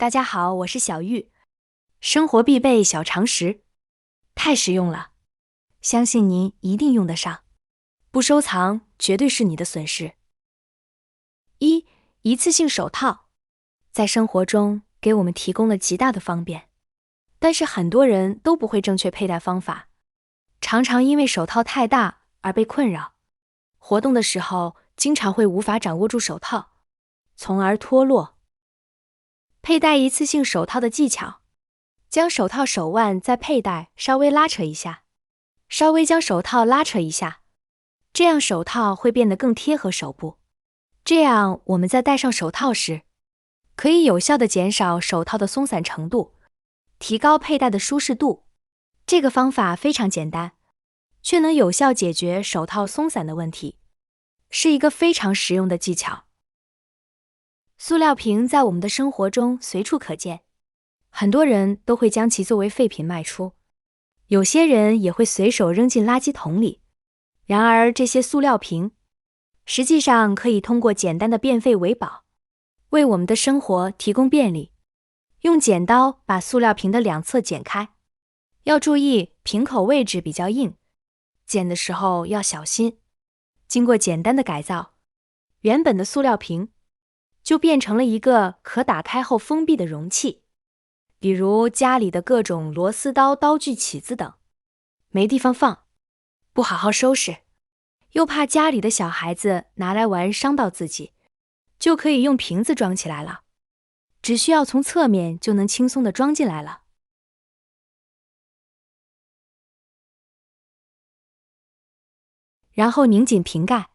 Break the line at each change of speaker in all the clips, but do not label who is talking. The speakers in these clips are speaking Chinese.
大家好，我是小玉。生活必备小常识，太实用了，相信您一定用得上。不收藏绝对是你的损失。一次性手套，在生活中给我们提供了极大的方便，但是很多人都不会正确佩戴方法，常常因为手套太大而被困扰。活动的时候经常会无法掌握住手套，从而脱落。佩戴一次性手套的技巧：将手套手腕在佩戴稍微拉扯一下，稍微将手套拉扯一下，这样手套会变得更贴合手部。这样我们在戴上手套时，可以有效地减少手套的松散程度，提高佩戴的舒适度。这个方法非常简单，却能有效解决手套松散的问题，是一个非常实用的技巧。塑料瓶在我们的生活中随处可见，很多人都会将其作为废品卖出，有些人也会随手扔进垃圾桶里。然而这些塑料瓶实际上可以通过简单的变废为宝，为我们的生活提供便利。用剪刀把塑料瓶的两侧剪开，要注意瓶口位置比较硬，剪的时候要小心。经过简单的改造，原本的塑料瓶就变成了一个可打开后封闭的容器，比如家里的各种螺丝刀、刀具、起子等，没地方放，不好好收拾，又怕家里的小孩子拿来玩伤到自己，就可以用瓶子装起来了，只需要从侧面就能轻松地装进来了。然后拧紧瓶盖，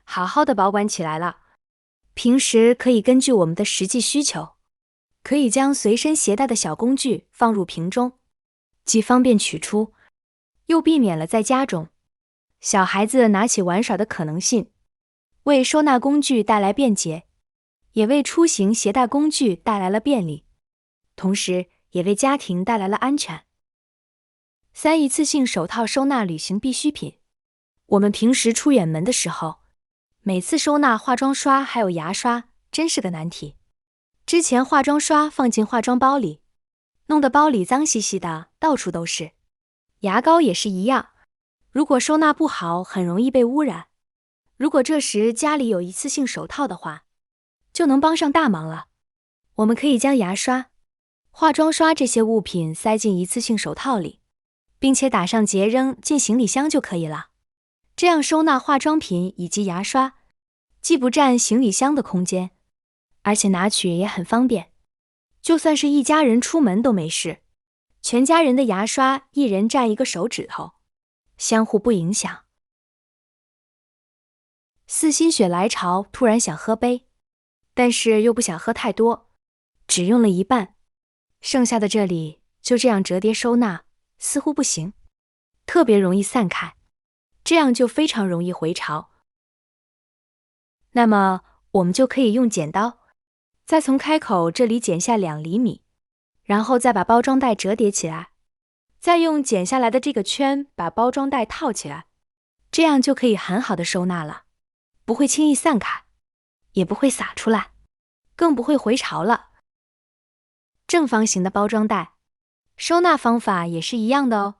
好好的保管起来了。平时可以根据我们的实际需求，可以将随身携带的小工具放入瓶中，既方便取出，又避免了在家中小孩子拿起玩耍的可能性，为收纳工具带来便捷，也为出行携带工具带来了便利，同时也为家庭带来了安全。一次性手套收纳旅行必需品。我们平时出远门的时候，每次收纳化妆刷还有牙刷真是个难题。之前化妆刷放进化妆包里，弄得包里脏兮兮的，到处都是。牙膏也是一样，如果收纳不好，很容易被污染。如果这时家里有一次性手套的话，就能帮上大忙了。我们可以将牙刷、化妆刷这些物品塞进一次性手套里，并且打上结扔进行李箱就可以了。这样收纳化妆品以及牙刷，既不占行李箱的空间，而且拿取也很方便。就算是一家人出门都没事，全家人的牙刷一人占一个手指头，相互不影响。心血来潮突然想喝杯，但是又不想喝太多，只用了一半，剩下的这里就这样折叠收纳，似乎不行，特别容易散开，这样就非常容易回潮。那么我们就可以用剪刀，再从开口这里剪下2厘米，然后再把包装袋折叠起来，再用剪下来的这个圈把包装袋套起来，这样就可以很好的收纳了，不会轻易散开，也不会洒出来，更不会回潮了。正方形的包装袋，收纳方法也是一样的哦。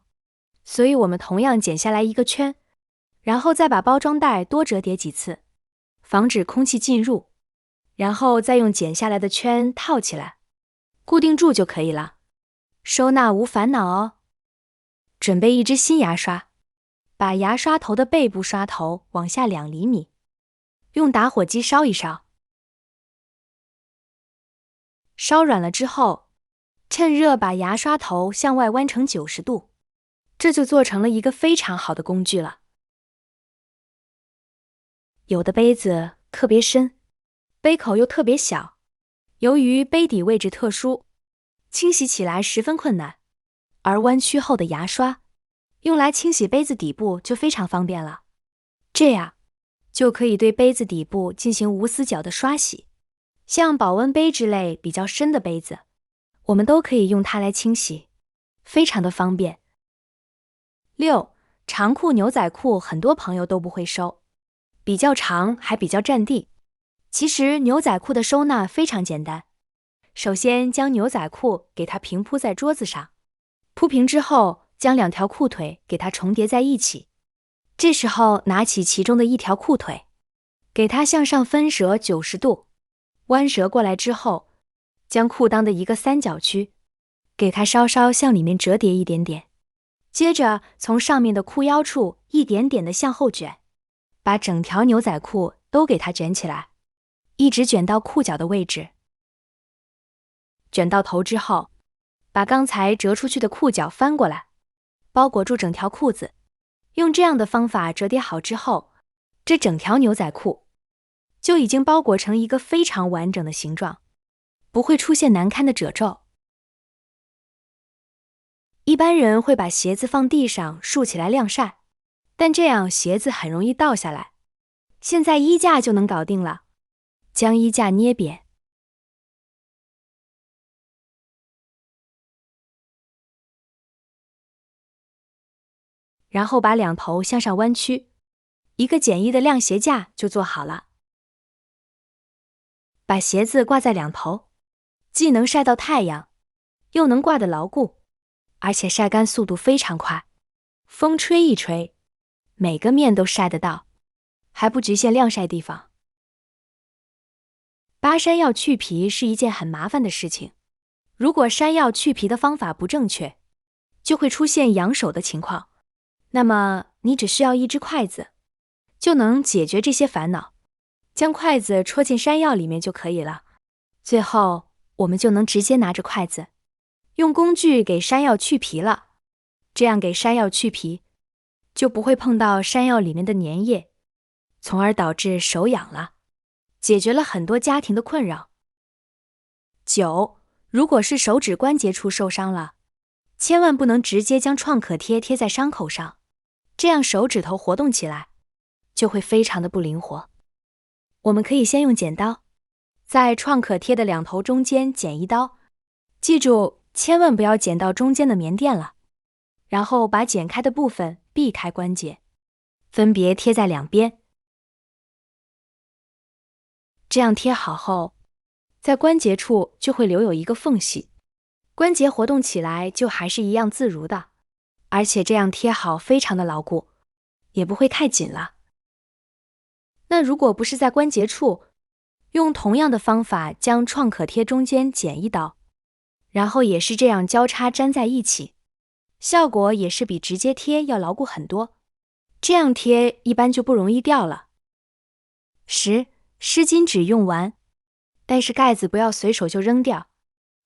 所以我们同样剪下来一个圈，然后再把包装袋多折叠几次，防止空气进入，然后再用剪下来的圈套起来，固定住就可以了，收纳无烦恼哦。准备一支新牙刷，把牙刷头的背部刷头往下2厘米，用打火机烧一烧，烧软了之后，趁热把牙刷头向外弯成90度，这就做成了一个非常好的工具了。有的杯子特别深，杯口又特别小，由于杯底位置特殊，清洗起来十分困难，而弯曲后的牙刷用来清洗杯子底部就非常方便了，这样就可以对杯子底部进行无死角的刷洗。像保温杯之类比较深的杯子，我们都可以用它来清洗，非常的方便。长裤、牛仔裤很多朋友都不会收，比较长还比较占地。其实牛仔裤的收纳非常简单，首先将牛仔裤给它平铺在桌子上，铺平之后，将2条裤腿给它重叠在一起。这时候拿起其中的一条裤腿，给它向上分折90度，弯折过来之后，将裤裆的一个三角区，给它稍稍向里面折叠一点点。接着从上面的裤腰处一点点的向后卷，把整条牛仔裤都给它卷起来，一直卷到裤脚的位置。卷到头之后，把刚才折出去的裤脚翻过来，包裹住整条裤子。用这样的方法折叠好之后，这整条牛仔裤就已经包裹成一个非常完整的形状，不会出现难看的褶皱。一般人会把鞋子放地上竖起来晾晒，但这样鞋子很容易倒下来。现在衣架就能搞定了，将衣架捏扁，然后把两头向上弯曲，一个简易的晾鞋架就做好了。把鞋子挂在两头，既能晒到太阳，又能挂得牢固，而且晒干速度非常快，风吹一吹，每个面都晒得到，还不局限晾晒地方。扒山药去皮是一件很麻烦的事情，如果山药去皮的方法不正确，就会出现痒手的情况。那么你只需要一只筷子，就能解决这些烦恼，将筷子戳进山药里面就可以了。最后我们就能直接拿着筷子，用工具给山药去皮了。这样给山药去皮，就不会碰到山药里面的粘液，从而导致手痒了，解决了很多家庭的困扰。9. 如果是手指关节处受伤了，千万不能直接将创可贴贴在伤口上，这样手指头活动起来就会非常的不灵活。我们可以先用剪刀，在创可贴的两头中间剪一刀，记住千万不要剪到中间的棉垫了，然后把剪开的部分避开关节，分别贴在两边。这样贴好后，在关节处就会留有一个缝隙，关节活动起来就还是一样自如的，而且这样贴好非常的牢固，也不会太紧了。那如果不是在关节处，用同样的方法将创可贴中间剪一刀，然后也是这样交叉粘在一起，效果也是比直接贴要牢固很多，这样贴一般就不容易掉了。10. 湿巾纸用完，但是盖子不要随手就扔掉，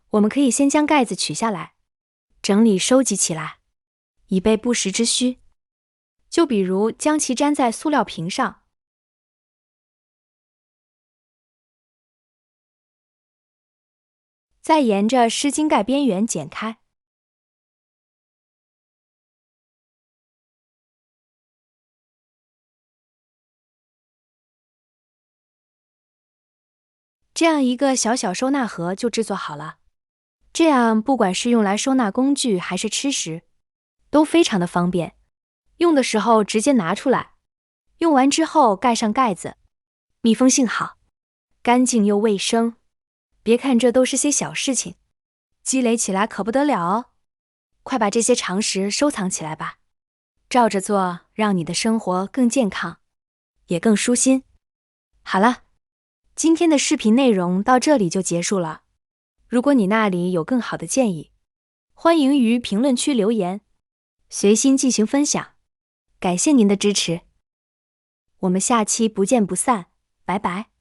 我们可以先将盖子取下来，整理收集起来，以备不时之需。就比如将其粘在塑料瓶上，再沿着湿巾盖边缘剪开，这样一个小小收纳盒就制作好了。这样不管是用来收纳工具还是吃食，都非常的方便。用的时候直接拿出来，用完之后盖上盖子，密封性好，干净又卫生。别看这都是些小事情，积累起来可不得了哦。快把这些常识收藏起来吧，照着做，让你的生活更健康，也更舒心。好了，今天的视频内容到这里就结束了。如果你那里有更好的建议，欢迎于评论区留言，随心进行分享。感谢您的支持，我们下期不见不散，拜拜。